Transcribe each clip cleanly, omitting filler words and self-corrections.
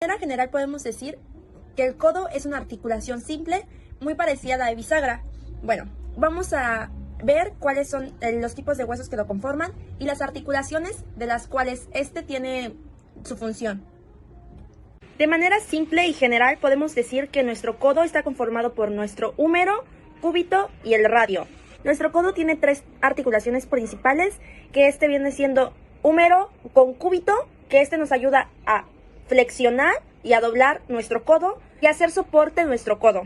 De manera general podemos decir que el codo es una articulación simple, muy parecida a la de bisagra. Bueno, vamos a ver cuáles son los tipos de huesos que lo conforman y las articulaciones de las cuales este tiene su función. De manera simple y general podemos decir que nuestro codo está conformado por nuestro húmero, cúbito y el radio. Nuestro codo tiene 3 articulaciones principales, que este viene siendo húmero con cúbito, que este nos ayuda a flexionar y a doblar nuestro codo y a hacer soporte en nuestro codo.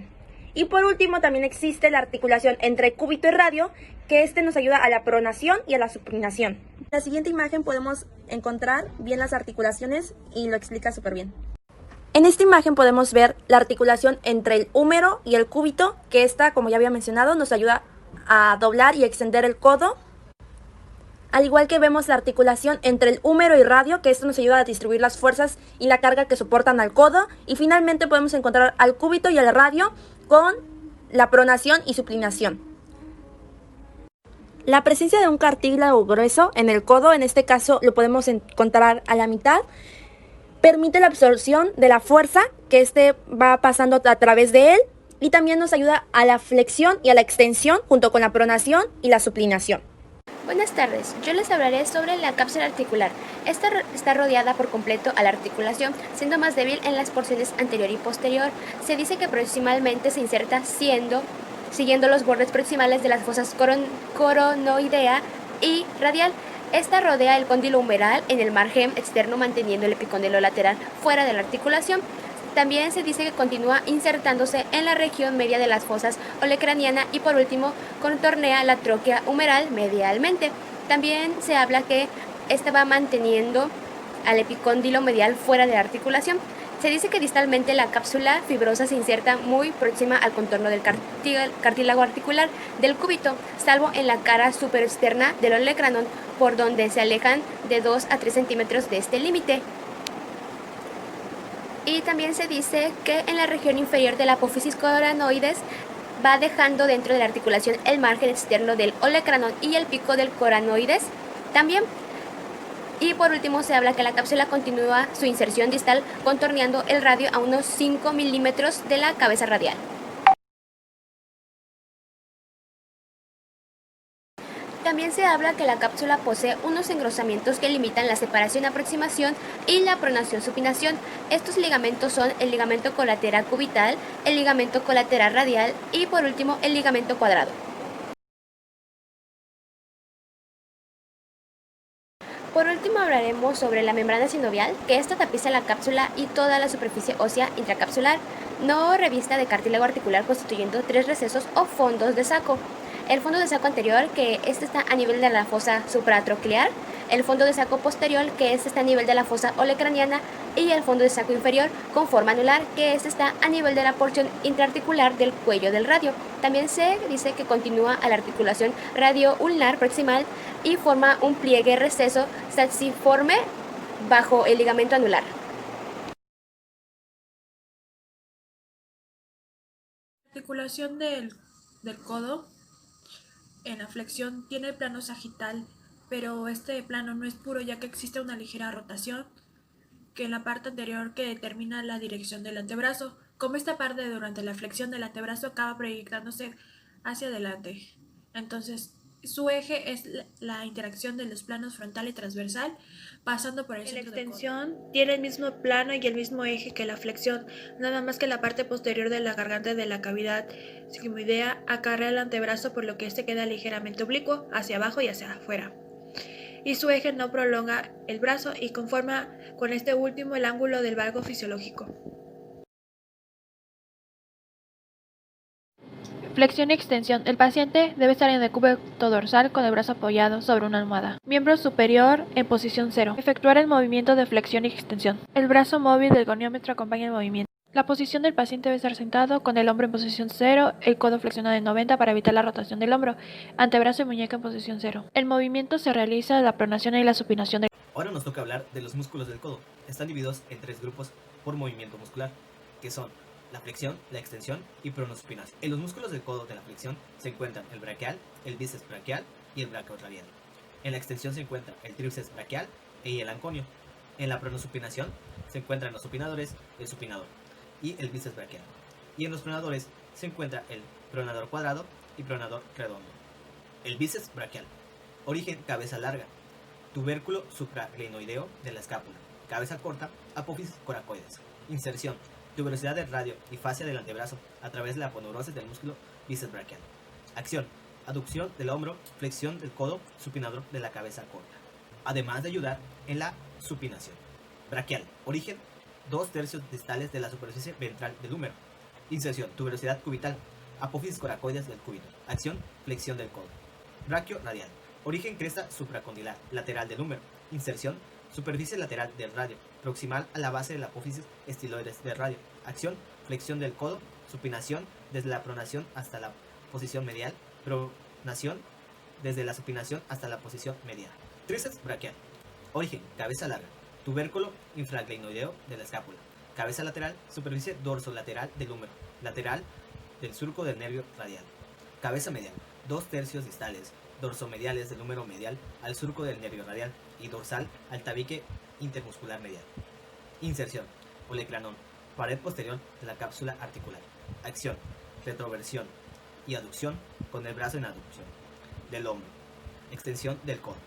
Y por último también existe la articulación entre cúbito y radio, que este nos ayuda a la pronación y a la supinación. En la siguiente imagen podemos encontrar bien las articulaciones y lo explica súper bien. En esta imagen podemos ver la articulación entre el húmero y el cúbito, que esta, como ya había mencionado, nos ayuda a doblar y extender el codo. Al igual que vemos la articulación entre el húmero y radio, que esto nos ayuda a distribuir las fuerzas y la carga que soportan al codo. Y finalmente podemos encontrar al cúbito y al radio con la pronación y supinación. La presencia de un cartílago grueso en el codo, en este caso lo podemos encontrar a la mitad, permite la absorción de la fuerza que este va pasando a través de él y también nos ayuda a la flexión y a la extensión junto con la pronación y la supinación. Buenas tardes, yo les hablaré sobre la cápsula articular. Esta está rodeada por completo a la articulación, siendo más débil en las porciones anterior y posterior. Se dice que proximalmente se inserta siguiendo los bordes proximales de las fosas coronoidea y radial. Esta rodea el cóndilo humeral en el margen externo, manteniendo el epicóndilo lateral fuera de la articulación. También se dice que continúa insertándose en la región media de las fosas olecraniana y por último contornea la tróquea humeral medialmente. También se habla que esta va manteniendo al epicóndilo medial fuera de la articulación. Se dice que distalmente la cápsula fibrosa se inserta muy próxima al contorno del cartílago articular del cúbito, salvo en la cara superexterna del olecranon, por donde se alejan de 2 a 3 centímetros de este límite. Y también se dice que en la región inferior de la apófisis coranoides va dejando dentro de la articulación el margen externo del olecranon y el pico del coranoides también. Y por último se habla que la cápsula continúa su inserción distal contorneando el radio a unos 5 milímetros de la cabeza radial. También se habla que la cápsula posee unos engrosamientos que limitan la separación, aproximación y la pronación-supinación. Estos ligamentos son el ligamento colateral cubital, el ligamento colateral radial y por último el ligamento cuadrado. Por último hablaremos sobre la membrana sinovial, que esta tapiza la cápsula y toda la superficie ósea intracapsular, no revista de cartílago articular, constituyendo 3 recesos o fondos de saco. El fondo de saco anterior, que este está a nivel de la fosa supratroclear, el fondo de saco posterior, que este está a nivel de la fosa olecraniana, y el fondo de saco inferior con forma anular, que este está a nivel de la porción intraarticular del cuello del radio. También se dice que continúa a la articulación radio-ulnar proximal y forma un pliegue receso salsiforme bajo el ligamento anular. La articulación del codo en la flexión tiene el plano sagital, pero este plano no es puro, ya que existe una ligera rotación que en la parte anterior que determina la dirección del antebrazo. Como esta parte durante la flexión del antebrazo acaba proyectándose hacia adelante, entonces su eje es la interacción de los planos frontal y transversal, pasando por el centro del codo. La extensión tiene el mismo plano y el mismo eje que la flexión, nada más que la parte posterior de la garganta de la cavidad sigmoidea acarrea el antebrazo, por lo que este queda ligeramente oblicuo hacia abajo y hacia afuera. Y su eje no prolonga el brazo y conforma con este último el ángulo del valgo fisiológico. Flexión y extensión. El paciente debe estar en el cúbito dorsal con el brazo apoyado sobre una almohada. Miembro superior en posición 0. Efectuar el movimiento de flexión y extensión. El brazo móvil del goniómetro acompaña el movimiento. La posición del paciente debe estar sentado con el hombro en posición 0, el codo flexionado en 90 para evitar la rotación del hombro, antebrazo y muñeca en posición 0. El movimiento se realiza la pronación y la supinación del... Ahora nos toca hablar de los músculos del codo. Están divididos en 3 grupos por movimiento muscular, que son la flexión, la extensión y pronosupinación. En los músculos del codo de la flexión se encuentran el braquial, el bíceps braquial y el brachioradial. En la extensión se encuentra el tríceps braquial y el anconio. En la pronosupinación se encuentran los supinadores, el supinador y el bíceps braquial. Y en los pronadores se encuentra el pronador cuadrado y pronador redondo. El bíceps braquial. Origen: cabeza larga, tubérculo supraglenoideo de la escápula, cabeza corta, apófisis coracoides. Inserción: tuberosidad del radio y fascia del antebrazo a través de la aponeurosis del músculo bíceps braquial. Acción: aducción del hombro, flexión del codo, supinador de la cabeza corta, además de ayudar en la supinación. Braquial. Origen: 2/3 distales de la superficie ventral del húmero. Inserción: tuberosidad cubital, apófisis coracoides del cúbito. Acción: flexión del codo. Braquio radial. Origen: cresta supracondilar, lateral del húmero. Inserción: superficie lateral del radio, proximal a la base de la apófisis estiloides del radio. Acción: flexión del codo, supinación desde la pronación hasta la posición medial, pronación desde la supinación hasta la posición medial. Tríceps braquial. Origen: cabeza larga, tubérculo infraglenoideo de la escápula, cabeza lateral, superficie dorsolateral del húmero, lateral del surco del nervio radial. Cabeza medial: 2/3 distales, dorsomediales del húmero medial al surco del nervio radial y dorsal al tabique intermuscular medial. Inserción: olecranón, pared posterior de la cápsula articular. Acción: retroversión y aducción con el brazo en aducción del hombro. Extensión del codo.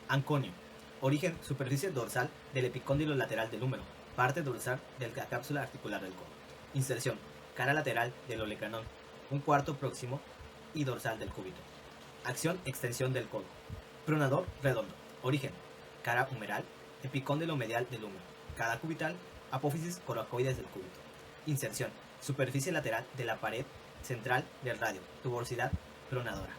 Anconio. Origen: superficie dorsal del epicóndilo lateral del húmero, parte dorsal de la cápsula articular del codo. Inserción: cara lateral del olecranón, un cuarto próximo y dorsal del cúbito. Acción: extensión del codo. Pronador redondo. Origen: cara humeral, epicóndilo medial del húmero, cara cubital, apófisis coracoides del cúbito. Inserción: superficie lateral de la pared central del radio, tuberosidad pronadora.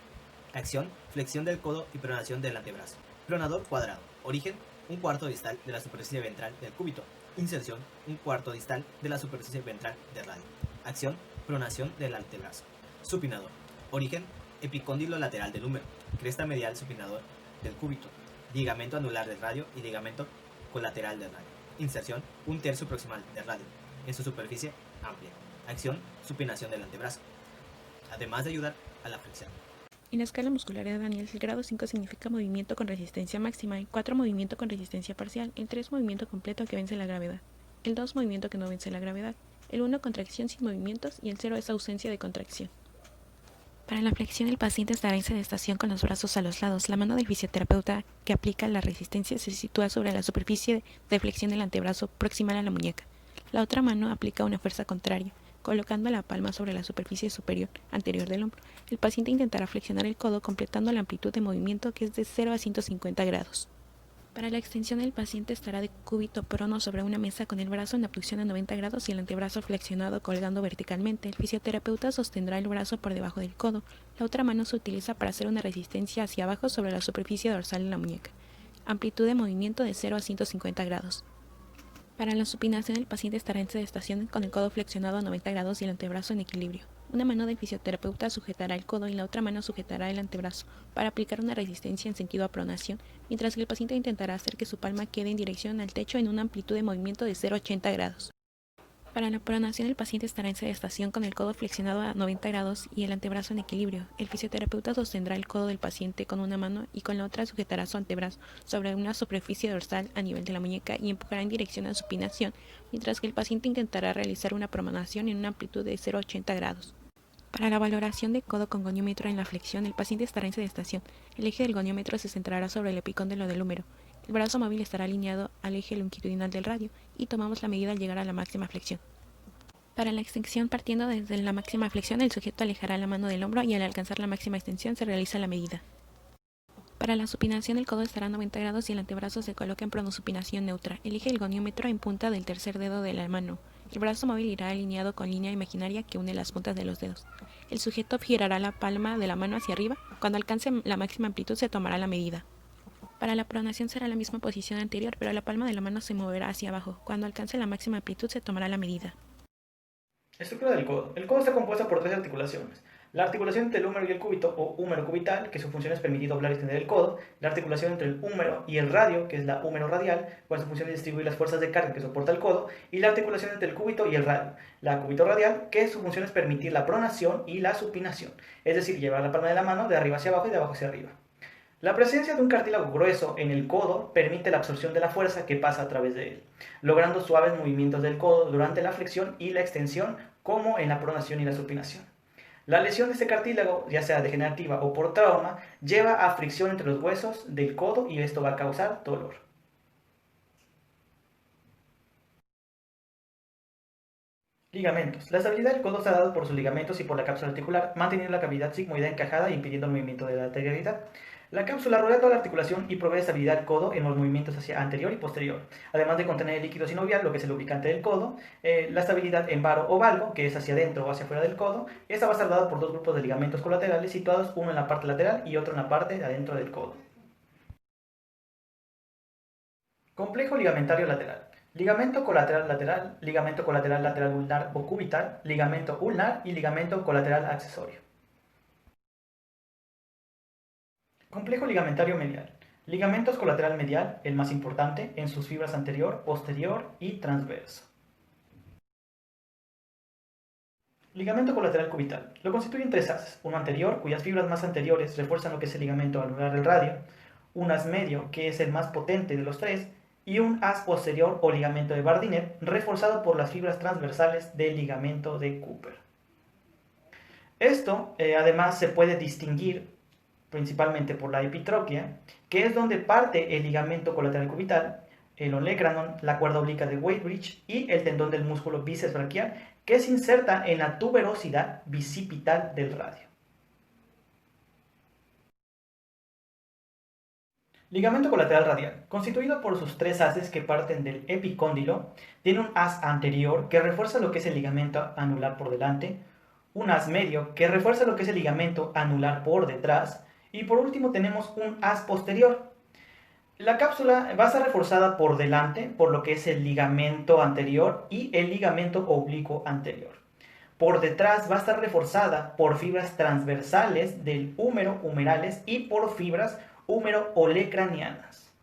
Acción: flexión del codo y pronación del antebrazo. Pronador cuadrado. Origen: un cuarto distal de la superficie ventral del cúbito. Inserción: un cuarto distal de la superficie ventral del radio. Acción: pronación del antebrazo. Supinador. Origen: epicóndilo lateral del húmero, cresta medial supinador del cúbito, ligamento anular del radio y ligamento colateral del radio. Inserción: un tercio proximal del radio, en su superficie amplia. Acción: supinación del antebrazo, además de ayudar a la flexión. En la escala muscular de Daniels, el grado 5 significa movimiento con resistencia máxima, el 4 movimiento con resistencia parcial, el 3 movimiento completo que vence la gravedad, el 2 movimiento que no vence la gravedad, el 1 contracción sin movimientos y el 0 es ausencia de contracción. Para la flexión, el paciente estará en sedestación con los brazos a los lados. La mano del fisioterapeuta que aplica la resistencia se sitúa sobre la superficie de flexión del antebrazo proximal a la muñeca. La otra mano aplica una fuerza contraria, colocando la palma sobre la superficie superior anterior del hombro. El paciente intentará flexionar el codo completando la amplitud de movimiento que es de 0 a 150 grados. Para la extensión, el paciente estará de cúbito prono sobre una mesa con el brazo en abducción a 90 grados y el antebrazo flexionado colgando verticalmente. El fisioterapeuta sostendrá el brazo por debajo del codo. La otra mano se utiliza para hacer una resistencia hacia abajo sobre la superficie dorsal de la muñeca. Amplitud de movimiento de 0 a 150 grados. Para la supinación, el paciente estará en sedestación con el codo flexionado a 90 grados y el antebrazo en equilibrio. Una mano del fisioterapeuta sujetará el codo y la otra mano sujetará el antebrazo para aplicar una resistencia en sentido a pronación, mientras que el paciente intentará hacer que su palma quede en dirección al techo en una amplitud de movimiento de 0 a 80 grados. Para la pronación, el paciente estará en sedestación con el codo flexionado a 90 grados y el antebrazo en equilibrio. El fisioterapeuta sostendrá el codo del paciente con una mano y con la otra sujetará su antebrazo sobre una superficie dorsal a nivel de la muñeca y empujará en dirección a supinación, mientras que el paciente intentará realizar una pronación en una amplitud de 0 a 80 grados. Para la valoración de codo con goniómetro en la flexión, el paciente estará en sedestación. El eje del goniómetro se centrará sobre el epicóndilo del húmero. El brazo móvil estará alineado al eje longitudinal del radio y tomamos la medida al llegar a la máxima flexión. Para la extensión, partiendo desde la máxima flexión, el sujeto alejará la mano del hombro y al alcanzar la máxima extensión se realiza la medida. Para la supinación, el codo estará a 90 grados y el antebrazo se coloca en pronosupinación neutra. El eje del goniómetro en punta del tercer dedo de la mano. El brazo móvil irá alineado con línea imaginaria que une las puntas de los dedos. El sujeto girará la palma de la mano hacia arriba. Cuando alcance la máxima amplitud se tomará la medida. Para la pronación será la misma posición anterior, pero la palma de la mano se moverá hacia abajo. Cuando alcance la máxima amplitud se tomará la medida. Estructura del codo. El codo está compuesto por tres articulaciones. La articulación entre el húmero y el cúbito o húmero cubital, que su función es permitir doblar y extender el codo. La articulación entre el húmero y el radio, que es la húmero radial, cuya su función es distribuir las fuerzas de carga que soporta el codo. Y la articulación entre el cúbito y el radio, la cúbito radial, que su función es permitir la pronación y la supinación, es decir, llevar la palma de la mano de arriba hacia abajo y de abajo hacia arriba. La presencia de un cartílago grueso en el codo permite la absorción de la fuerza que pasa a través de él, logrando suaves movimientos del codo durante la flexión y la extensión, como en la pronación y la supinación. La lesión de este cartílago, ya sea degenerativa o por trauma, lleva a fricción entre los huesos del codo y esto va a causar dolor. Ligamentos. La estabilidad del codo está dada por sus ligamentos y por la cápsula articular, manteniendo la cavidad sigmoidea encajada e impidiendo el movimiento de la lateralidad. La cápsula rodea toda la articulación y provee estabilidad al codo en los movimientos hacia anterior y posterior, además de contener el líquido sinovial, lo que es el lubricante del codo, la estabilidad en varo o valgo, que es hacia adentro o hacia afuera del codo. Esta va a estar dada por dos grupos de ligamentos colaterales situados, uno en la parte lateral y otro en la parte de adentro del codo. Complejo ligamentario lateral. Ligamento colateral lateral, ligamento colateral lateral ulnar o cubital, ligamento ulnar y ligamento colateral accesorio. Complejo ligamentario medial. Ligamentos colateral medial, el más importante, en sus fibras anterior, posterior y transverso. Ligamento colateral cubital. Lo constituyen tres haces, uno anterior, cuyas fibras más anteriores refuerzan lo que es el ligamento anular del radio, un haz medio, que es el más potente de los tres, y un haz posterior o ligamento de Bardinet, reforzado por las fibras transversales del ligamento de Cooper. Esto además se puede distinguir principalmente por la epitroquia, que es donde parte el ligamento colateral cubital, el olecranon, la cuerda obliqua de Weybridge y el tendón del músculo bíceps braquial, que se inserta en la tuberosidad bicipital del radio. Ligamento colateral radial, constituido por sus tres haces que parten del epicóndilo, tiene un haz anterior que refuerza lo que es el ligamento anular por delante, un haz medio que refuerza lo que es el ligamento anular por detrás, y por último tenemos un haz posterior. La cápsula va a estar reforzada por delante por lo que es el ligamento anterior y el ligamento oblicuo anterior. Por detrás va a estar reforzada por fibras transversales del húmero humerales y por fibras húmero-olecranianas.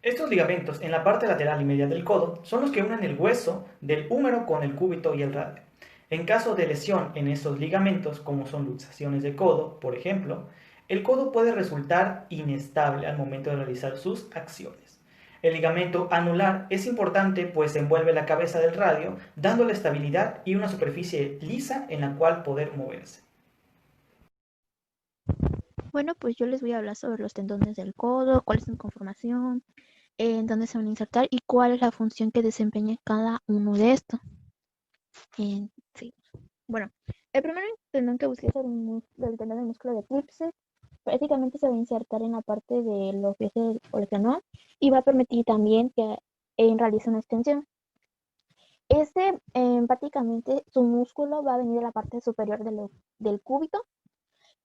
Estos ligamentos en la parte lateral y media del codo son los que unen el hueso del húmero con el cúbito y el radio. En caso de lesión en estos ligamentos, como son luxaciones de codo, por ejemplo, el codo puede resultar inestable al momento de realizar sus acciones. El ligamento anular es importante pues envuelve la cabeza del radio, dándole estabilidad y una superficie lisa en la cual poder moverse. Bueno, pues yo les voy a hablar sobre los tendones del codo, cuál es su conformación, en dónde se van a insertar y cuál es la función que desempeña cada uno de estos. Sí. Bueno, el primer tendón que busqué es el tendón del músculo de tríceps. Prácticamente se va a insertar en la parte de los pies del olecranon y va a permitir también que realice una extensión. Prácticamente su músculo va a venir de la parte superior del cúbito,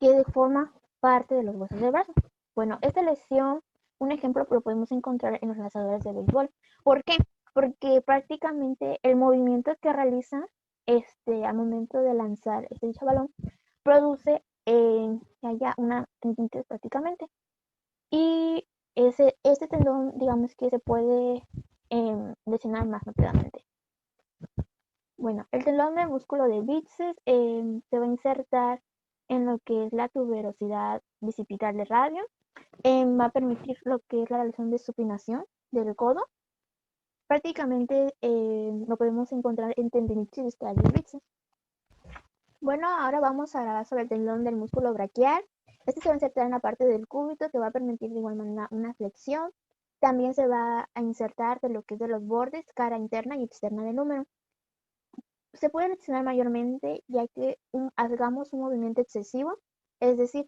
que forma parte de los huesos del brazo. Bueno, esta lesión, un ejemplo, lo podemos encontrar en los lanzadores de béisbol. ¿Por qué? Porque prácticamente el movimiento que realiza al momento de lanzar dicho balón produce que haya una tendinitis prácticamente. Y este tendón, digamos que se puede lesionar más rápidamente. Bueno, el tendón del músculo de bíceps se va a insertar en lo que es la tuberosidad bicipital del radio. Va a permitir lo que es la realización de supinación del codo. Prácticamente lo podemos encontrar en tendinitis distal del bíceps. Bueno, ahora vamos a hablar sobre el tendón del músculo braquial. Este se va a insertar en la parte del cúbito que va a permitir de igual manera una flexión. También se va a insertar de lo que es de los bordes, cara interna y externa del húmero. Se puede lesionar mayormente ya que hagamos un movimiento excesivo, es decir,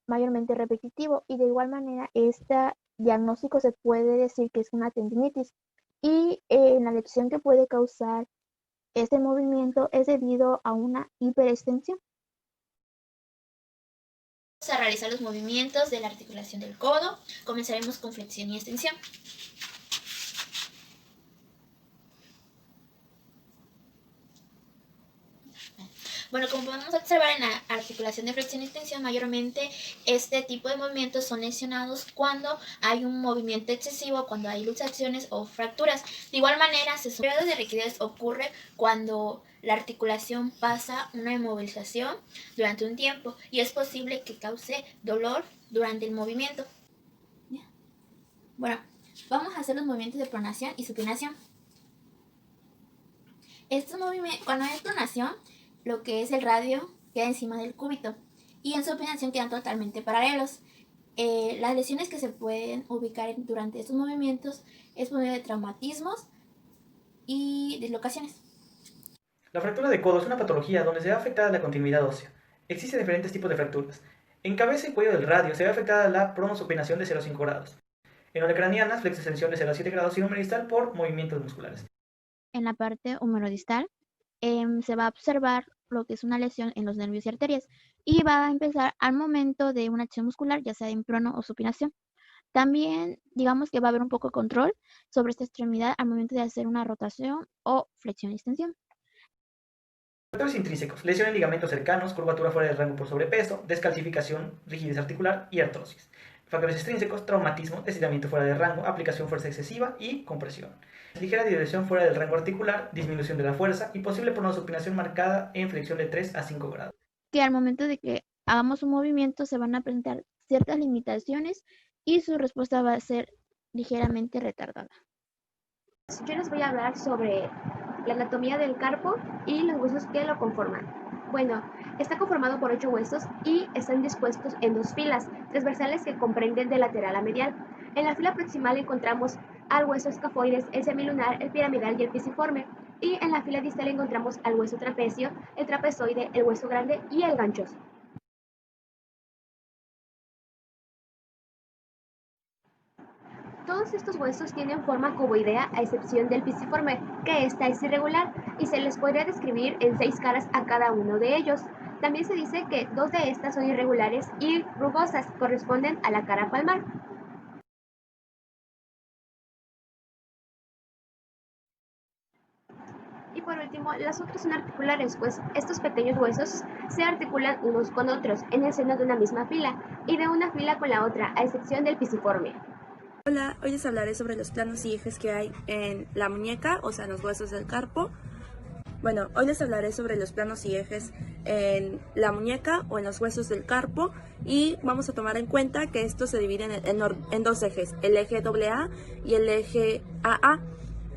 mayormente repetitivo, y de igual manera este diagnóstico se puede decir que es una tendinitis, y la lesión que puede causar este movimiento es debido a una hiperextensión. Vamos a realizar los movimientos de la articulación del codo. Comenzaremos con flexión y extensión. Bueno, como podemos observar en la articulación de flexión y extensión, mayormente este tipo de movimientos son lesionados cuando hay un movimiento excesivo, cuando hay luxaciones o fracturas. De igual manera, el periodo de rigidez ocurre cuando la articulación pasa una inmovilización durante un tiempo y es posible que cause dolor durante el movimiento. Bueno, vamos a hacer los movimientos de pronación y supinación. Cuando hay pronación, lo que es el radio queda encima del cúbito y en supinación quedan totalmente paralelos. Las lesiones que se pueden ubicar durante estos movimientos es por medio de traumatismos y dislocaciones. La fractura de codo es una patología donde se ve afectada la continuidad ósea. Existen diferentes tipos de fracturas. En cabeza y cuello del radio se ve afectada la pronosupinación de 0 a 5 grados. En olecraniana, flexoextensión de 0 a 7 grados y numerodistal por movimientos musculares. En la parte humerodistal se va a observar lo que es una lesión en los nervios y arterias y va a empezar al momento de una acción muscular, ya sea en prono o supinación. También digamos que va a haber un poco de control sobre esta extremidad al momento de hacer una rotación o flexión y extensión. Factores intrínsecos: lesión en ligamentos cercanos, curvatura fuera del rango por sobrepeso, descalcificación, rigidez articular y artrosis. Factores extrínsecos: traumatismo, estiramiento fuera de rango, aplicación fuerza excesiva y compresión. Ligera diversión fuera del rango articular, disminución de la fuerza y posible pronosupinación marcada en flexión de 3 a 5 grados. Que al momento de que hagamos un movimiento se van a presentar ciertas limitaciones y su respuesta va a ser ligeramente retardada. Yo les voy a hablar sobre la anatomía del carpo y los huesos que lo conforman. Bueno, está conformado por 8 huesos y están dispuestos en 2 filas transversales que comprenden de lateral a medial. En la fila proximal encontramos al hueso escafoides, el semilunar, el piramidal y el pisiforme. Y en la fila distal encontramos al hueso trapecio, el trapezoide, el hueso grande y el ganchoso. Todos estos huesos tienen forma cuboidea a excepción del pisiforme, que esta es irregular y se les podría describir en 6 caras a cada uno de ellos. También se dice que 2 de estas son irregulares y rugosas, corresponden a la cara palmar. Y por último, las otras son articulares, pues estos pequeños huesos se articulan unos con otros en el seno de una misma fila y de una fila con la otra, a excepción del pisiforme. Hola, hoy les hablaré sobre los planos y ejes que hay en la muñeca, o sea, los huesos del carpo. Bueno, hoy les hablaré sobre los planos y ejes en la muñeca o en los huesos del carpo y vamos a tomar en cuenta que estos se dividen en 2 ejes, el eje AA y el eje AA.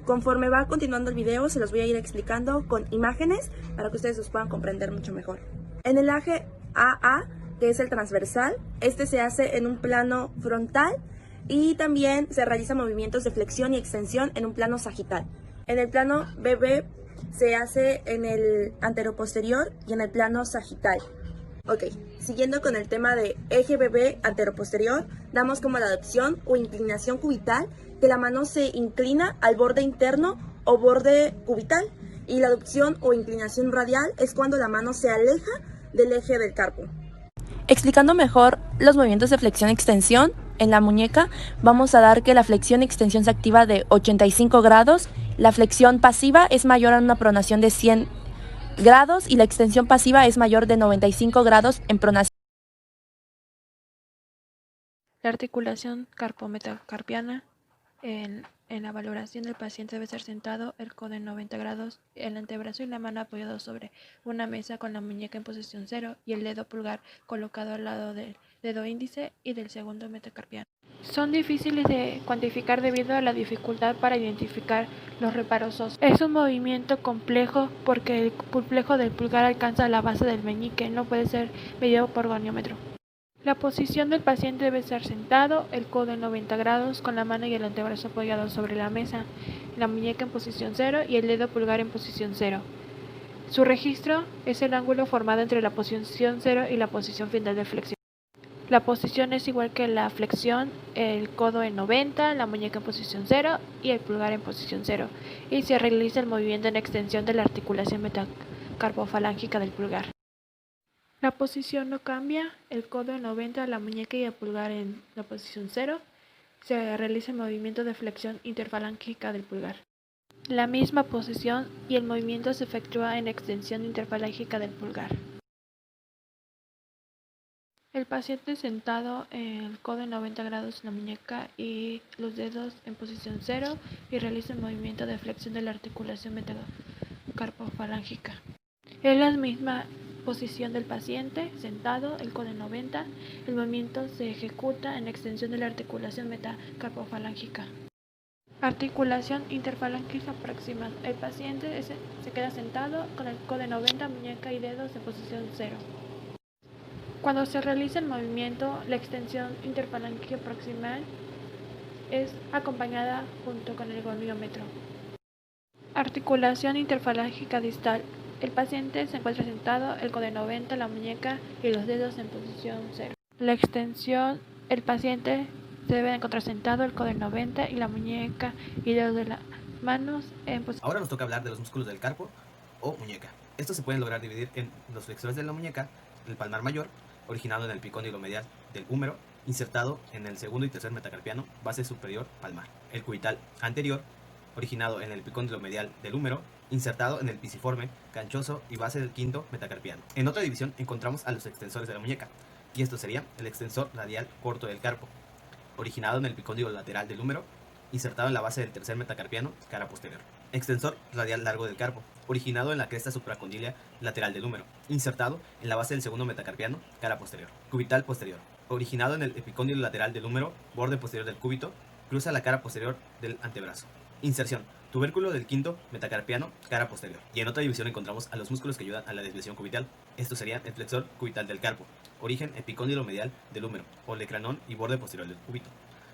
Conforme va continuando el video se los voy a ir explicando con imágenes para que ustedes los puedan comprender mucho mejor. En el eje AA, que es el transversal, este se hace en un plano frontal y también se realizan movimientos de flexión y extensión en un plano sagital. En el plano BB se hace en el anteroposterior y en el plano sagital. Ok, siguiendo con el tema de eje BB anteroposterior, damos como la adducción o inclinación cubital, que la mano se inclina al borde interno o borde cubital, y la adducción o inclinación radial es cuando la mano se aleja del eje del carpo. Explicando mejor los movimientos de flexión y extensión, en la muñeca vamos a dar que la flexión y extensión se activa de 85 grados, la flexión pasiva es mayor a una pronación de 100 grados y la extensión pasiva es mayor de 95 grados en pronación. La articulación carpometacarpiana en la valoración del paciente debe ser sentado, el codo en 90 grados, el antebrazo y la mano apoyados sobre una mesa con la muñeca en posición 0 y el dedo pulgar colocado al lado del dedo índice y del segundo metacarpiano. Son difíciles de cuantificar debido a la dificultad para identificar los reparos óseos. Es un movimiento complejo porque el complejo del pulgar alcanza la base del meñique, no puede ser medido por goniómetro. La posición del paciente debe estar sentado, el codo en 90 grados, con la mano y el antebrazo apoyados sobre la mesa, la muñeca en posición 0 y el dedo pulgar en posición 0. Su registro es el ángulo formado entre la posición 0 y la posición final de flexión. La posición es igual que la flexión, el codo en 90, la muñeca en posición 0 y el pulgar en posición 0. Y se realiza el movimiento en extensión de la articulación metacarpofalángica del pulgar. La posición no cambia, el codo en 90, la muñeca y el pulgar en la posición 0. Se realiza el movimiento de flexión interfalángica del pulgar. La misma posición y el movimiento se efectúa en la extensión interfalángica del pulgar. El paciente sentado, el codo en 90 grados en la muñeca y los dedos en posición 0 y realiza el movimiento de flexión de la articulación metacarpofalángica. Es la misma posición del paciente sentado, el codo en 90. El movimiento se ejecuta en la extensión de la articulación metacarpofalángica. Articulación interfalángica proximal. El paciente se queda sentado con el codo en 90, muñeca y dedos en posición 0. Cuando se realiza el movimiento, la extensión interfalángica proximal es acompañada junto con el goniómetro. Articulación interfalángica distal. El paciente se encuentra sentado, el codo en 90, la muñeca y los dedos en posición 0. La extensión, el paciente se debe encontrar sentado, el codo en 90 y la muñeca y dedos de las manos en posición. Ahora nos toca hablar de los músculos del carpo o muñeca. Estos se pueden lograr dividir en los flexores de la muñeca, el palmar mayor, originado en el epicóndilo medial del húmero, insertado en el segundo y tercer metacarpiano, base superior palmar. El cubital anterior, originado en el epicóndilo medial del húmero, insertado en el pisiforme, ganchoso y base del quinto metacarpiano. En otra división encontramos a los extensores de la muñeca, y esto sería el extensor radial corto del carpo, originado en el epicóndilo lateral del húmero, insertado en la base del tercer metacarpiano, cara posterior. Extensor radial largo del carpo, originado en la cresta supracondilia lateral del húmero, insertado en la base del segundo metacarpiano, cara posterior. Cubital posterior, originado en el epicóndilo lateral del húmero, borde posterior del cúbito, cruza la cara posterior del antebrazo. Inserción, tubérculo del quinto metacarpiano, cara posterior. Y en otra división encontramos a los músculos que ayudan a la desviación cubital. Estos serían el flexor cubital del carpo, origen epicóndilo medial del húmero, olecranón y borde posterior del cúbito.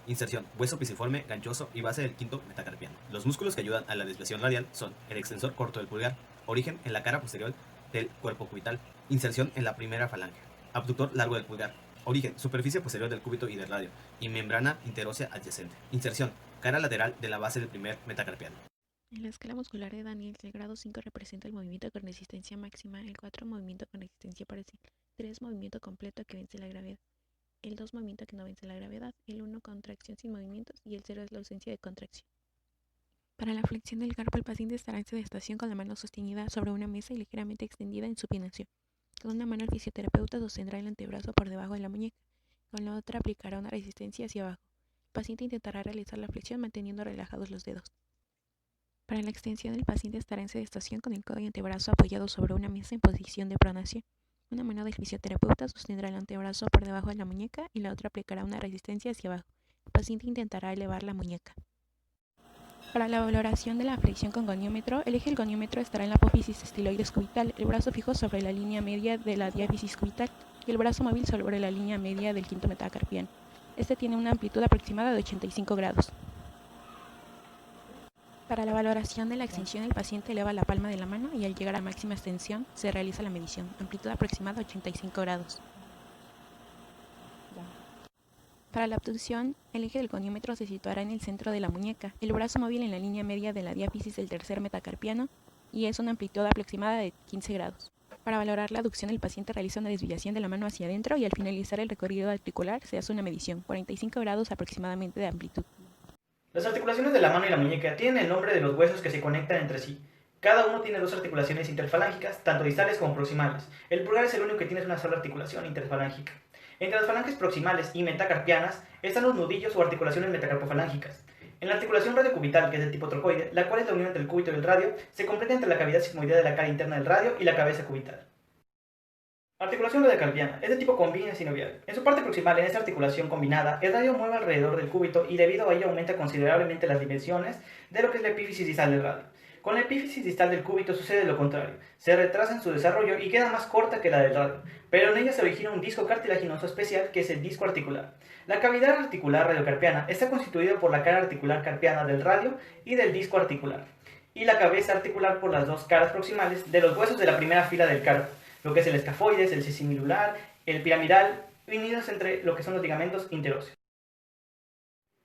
Inserción, hueso pisiforme, ganchoso y base del quinto metacarpiano. Los músculos que ayudan a la desviación radial son el extensor corto del pulgar, origen en la cara posterior del cuerpo cubital, inserción en la primera falange, abductor largo del pulgar, origen superficie posterior del cúbito y del radio, y membrana interósea adyacente. Inserción, cara lateral de la base del primer metacarpiano. En la escala muscular de Daniel, el grado 5 representa el movimiento con resistencia máxima, el 4 movimiento con resistencia parcial, 3 movimiento completo que vence la gravedad, el 2 movimiento que no vence la gravedad, el 1 contracción sin movimientos y el 0 es la ausencia de contracción. Para la flexión del carpo, el paciente estará en sedestación con la mano sostenida sobre una mesa y ligeramente extendida en supinación. Con una mano el fisioterapeuta sostendrá el antebrazo por debajo de la muñeca, con la otra aplicará una resistencia hacia abajo. El paciente intentará realizar la flexión manteniendo relajados los dedos. Para la extensión, el paciente estará en sedestación con el codo y antebrazo apoyados sobre una mesa en posición de pronación. Una mano del fisioterapeuta sostendrá el antebrazo por debajo de la muñeca y la otra aplicará una resistencia hacia abajo. El paciente intentará elevar la muñeca. Para la valoración de la flexión con goniómetro, el eje del goniómetro estará en la apófisis estiloides cubital, el brazo fijo sobre la línea media de la diáfisis cubital y el brazo móvil sobre la línea media del quinto metacarpiano. Este tiene una amplitud aproximada de 85 grados. Para la valoración de la extensión, el paciente eleva la palma de la mano y al llegar a máxima extensión se realiza la medición, amplitud aproximada 85 grados. Para la abducción, el eje del goniómetro se situará en el centro de la muñeca, el brazo móvil en la línea media de la diáfisis del tercer metacarpiano y es una amplitud aproximada de 15 grados. Para valorar la abducción, el paciente realiza una desviación de la mano hacia adentro y al finalizar el recorrido articular se hace una medición, 45 grados aproximadamente de amplitud. Las articulaciones de la mano y la muñeca tienen el nombre de los huesos que se conectan entre sí. Cada uno tiene dos articulaciones interfalángicas, tanto distales como proximales. El pulgar es el único que tiene una sola articulación interfalángica. Entre las falanges proximales y metacarpianas están los nudillos o articulaciones metacarpofalángicas. En la articulación radiocubital, que es de tipo trocoide, la cual es la unión entre el cúbito y el radio, se completa entre la cavidad sigmoidea de la cara interna del radio y la cabeza cubital. Articulación radiocarpiana es de tipo combinado sinovial. En su parte proximal, en esta articulación combinada, el radio mueve alrededor del cúbito y debido a ello aumenta considerablemente las dimensiones de lo que es la epífisis distal del radio. Con la epífisis distal del cúbito sucede lo contrario, se retrasa en su desarrollo y queda más corta que la del radio, pero en ella se origina un disco cartilaginoso especial que es el disco articular. La cavidad articular radiocarpiana está constituida por la cara articular carpiana del radio y del disco articular, y la cabeza articular por las dos caras proximales de los huesos de la primera fila del carpo, lo que es el escafoides, el semilunar, el piramidal, unidos entre lo que son los ligamentos interóseos.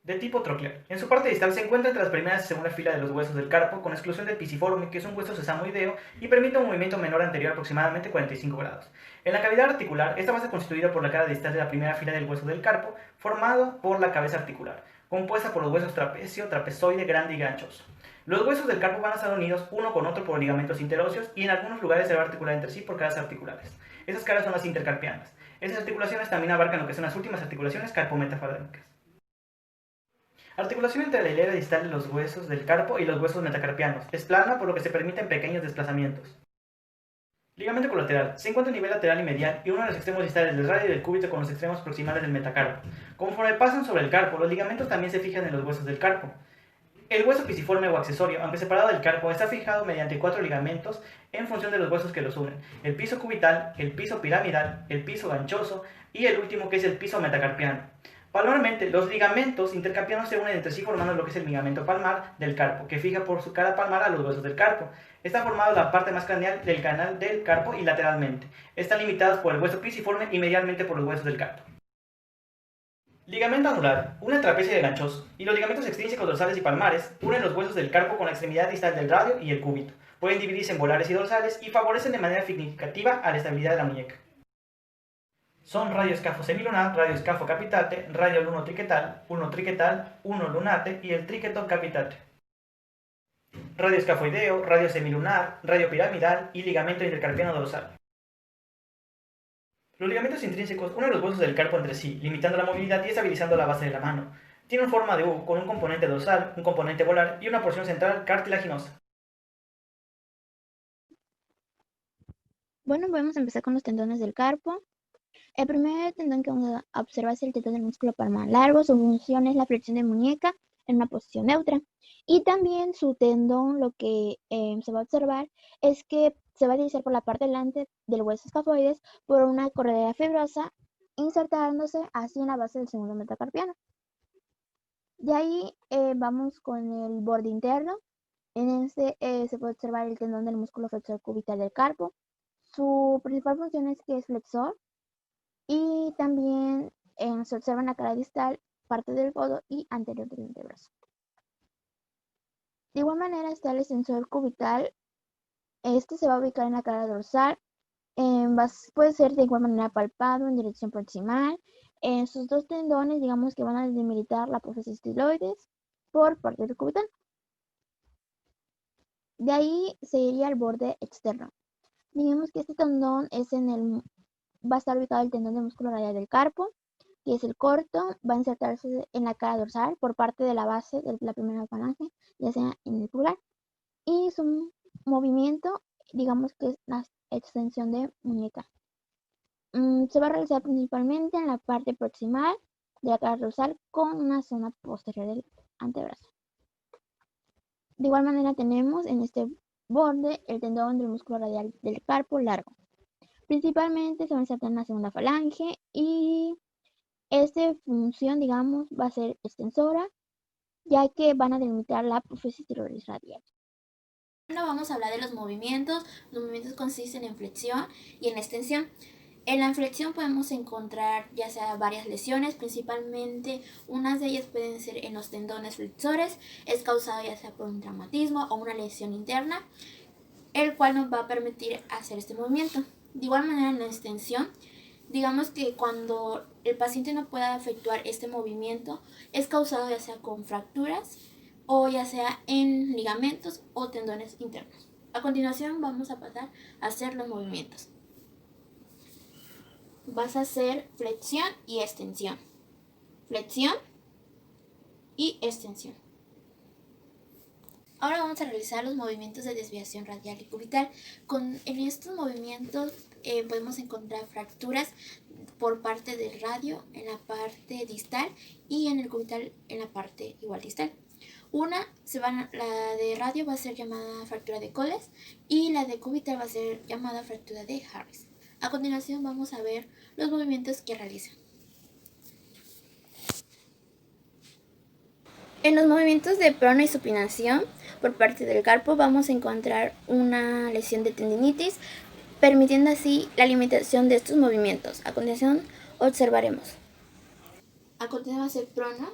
De tipo troclear. En su parte distal se encuentra entre las primeras y segunda fila de los huesos del carpo, con exclusión del pisiforme, que es un hueso sesamoideo y permite un movimiento menor anterior aproximadamente 45 grados. En la cavidad articular, esta va a ser constituida por la cara distal de la primera fila del hueso del carpo, formado por la cabeza articular, compuesta por los huesos trapecio, trapezoide, grande y ganchoso. Los huesos del carpo van a estar unidos uno con otro por ligamentos interóseos y en algunos lugares se va a articular entre sí por caras articulares. Esas caras son las intercarpianas. Esas articulaciones también abarcan lo que son las últimas articulaciones carpometafalángicas. Articulación entre la hilera distal de los huesos del carpo y los huesos metacarpianos. Es plana, por lo que se permiten pequeños desplazamientos. Ligamento colateral. Se encuentra a nivel lateral y medial y uno de los extremos distales del radio y del cúbito con los extremos proximales del metacarpo. Conforme pasan sobre el carpo, los ligamentos también se fijan en los huesos del carpo. El hueso pisiforme o accesorio, aunque separado del carpo, está fijado mediante 4 ligamentos en función de los huesos que los unen: el piso cubital, el piso piramidal, el piso ganchoso y el último, que es el piso metacarpiano. Palmarmente, los ligamentos intercarpianos se unen entre sí formando lo que es el ligamento palmar del carpo, que fija por su cara palmar a los huesos del carpo. Está formado la parte más craneal del canal del carpo y lateralmente. Están limitados por el hueso pisiforme y medialmente por los huesos del carpo. Ligamento anular, une el trapecio y el ganchoso, y los ligamentos extrínsecos dorsales y palmares unen los huesos del carpo con la extremidad distal del radio y el cúbito. Pueden dividirse en molares y dorsales y favorecen de manera significativa a la estabilidad de la muñeca. Son radioescafo semilunar, radioescafo capitate, radio luno triquetal, uno lunate y el triqueto capitate. Radioescafoideo, radio semilunar, radio piramidal y ligamento intercarpiano dorsal. Los ligamentos intrínsecos unen los huesos del carpo entre sí, limitando la movilidad y estabilizando la base de la mano. Tienen forma de U con un componente dorsal, un componente volar y una porción central cartilaginosa. Bueno, vamos a empezar con los tendones del carpo. El primer tendón que vamos a observar es el tendón del músculo palmar largo. Su función es la flexión de muñeca en una posición neutra. Y también su tendón, lo que se va a observar es que se va a dirigir por la parte delante del hueso escafoides por una correa fibrosa, insertándose así en la base del segundo metacarpiano. De ahí vamos con el borde interno. En este se puede observar el tendón del músculo flexor cubital del carpo. Su principal función es que es flexor. Y también se observa en la cara distal, parte del codo y anterior del antebrazo. De igual manera está el extensor cubital. Este se va a ubicar en la cara dorsal. Puede ser de igual manera palpado en dirección proximal. Sus dos tendones, digamos que van a delimitar la apófisis estiloides por parte del cubital. De ahí seguiría el borde externo. Digamos que este tendón va a estar ubicado el tendón del músculo radial del carpo, que es el corto. Va a insertarse en la cara dorsal por parte de la base de la primera falange, ya sea en el pulgar. Y su movimiento, digamos que es la extensión de muñeca. Se va a realizar principalmente en la parte proximal de la cara dorsal con una zona posterior del antebrazo. De igual manera tenemos en este borde el tendón del músculo radial del carpo largo. Principalmente se va a insertar en la segunda falange y esta función, digamos, va a ser extensora, ya que van a delimitar la apófisis tiroides radial. Ahora vamos a hablar de los movimientos. Los movimientos consisten en flexión y en extensión. En la flexión podemos encontrar ya sea varias lesiones, principalmente unas de ellas pueden ser en los tendones flexores. Es causado ya sea por un traumatismo o una lesión interna, el cual nos va a permitir hacer este movimiento. De igual manera en la extensión, digamos que cuando el paciente no pueda efectuar este movimiento, es causado ya sea con fracturas o ya sea en ligamentos o tendones internos. A continuación vamos a pasar a hacer los movimientos. Vas a hacer flexión y extensión. Flexión y extensión. Ahora vamos a realizar los movimientos de desviación radial y cubital. En estos movimientos podemos encontrar fracturas por parte del radio en la parte distal y en el cubital en la parte igual distal. La de radio va a ser llamada fractura de Coles y la de cubital va a ser llamada fractura de Harris. A continuación vamos a ver los movimientos que realizan. En los movimientos de prono y supinación por parte del carpo vamos a encontrar una lesión de tendinitis, permitiendo así la limitación de estos movimientos. A continuación observaremos. A continuación va a ser prono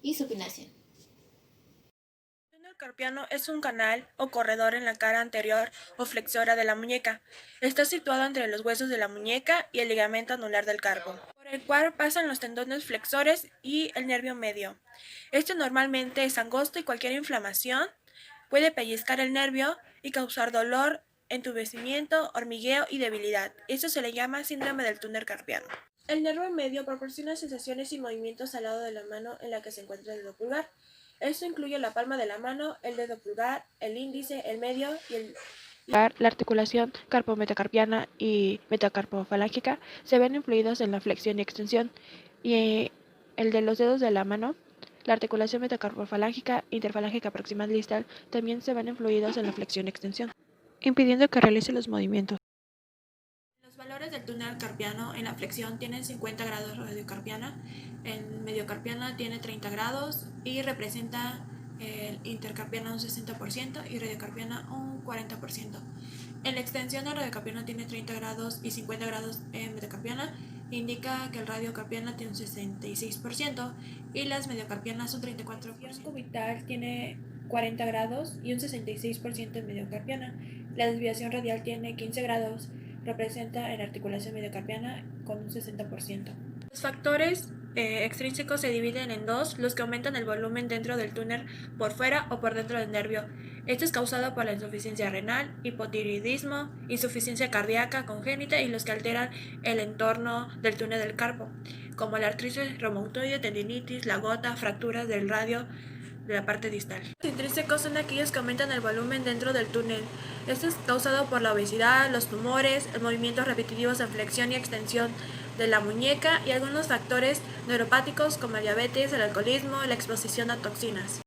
y supinación. El carpiano es un canal o corredor en la cara anterior o flexora de la muñeca. Está situado entre los huesos de la muñeca y el ligamento anular del carpo. Por por el cual pasan los tendones flexores y el nervio medio. Este normalmente es angosto y cualquier inflamación puede pellizcar el nervio y causar dolor, entumecimiento, hormigueo y debilidad. Esto se le llama síndrome del túnel carpiano. El nervio medio proporciona sensaciones y movimientos al lado de la mano en la que se encuentra el dedo pulgar. Esto incluye la palma de la mano, el dedo pulgar, el índice, el medio y el... La articulación carpometacarpiana y metacarpofalángica se ven influidos en la flexión y extensión, y el de los dedos de la mano, la articulación metacarpofalángica interfalángica proximal distal, también se ven influidos en la flexión y extensión, impidiendo que realice los movimientos. Los valores del túnel carpiano en la flexión tienen 50 grados radiocarpiana, en mediocarpiana tiene 30 grados y representa el intercarpiana un 60% y radiocarpiana un 40%. En la extensión el radiocarpiana tiene 30 grados y 50 grados en metacarpiana, indica que el radiocarpiana tiene un 66% y las mediocarpianas un 34%. El cubital tiene 40 grados y un 66% en mediocarpiana. La desviación radial tiene 15 grados, representa en articulación mediocarpiana con un 60%. Los factores extrínsecos se dividen en dos: los que aumentan el volumen dentro del túnel por fuera o por dentro del nervio. Esto es causado por la insuficiencia renal, hipotiroidismo, insuficiencia cardíaca congénita y los que alteran el entorno del túnel del carpo, como la artritis reumatoide, tendinitis, la gota, fracturas del radio de la parte distal. Los intrínsecos son aquellos que aumentan el volumen dentro del túnel. Esto es causado por la obesidad, los tumores, el movimientos repetitivos en flexión y extensión de la muñeca y algunos factores neuropáticos como el diabetes, el alcoholismo y la exposición a toxinas.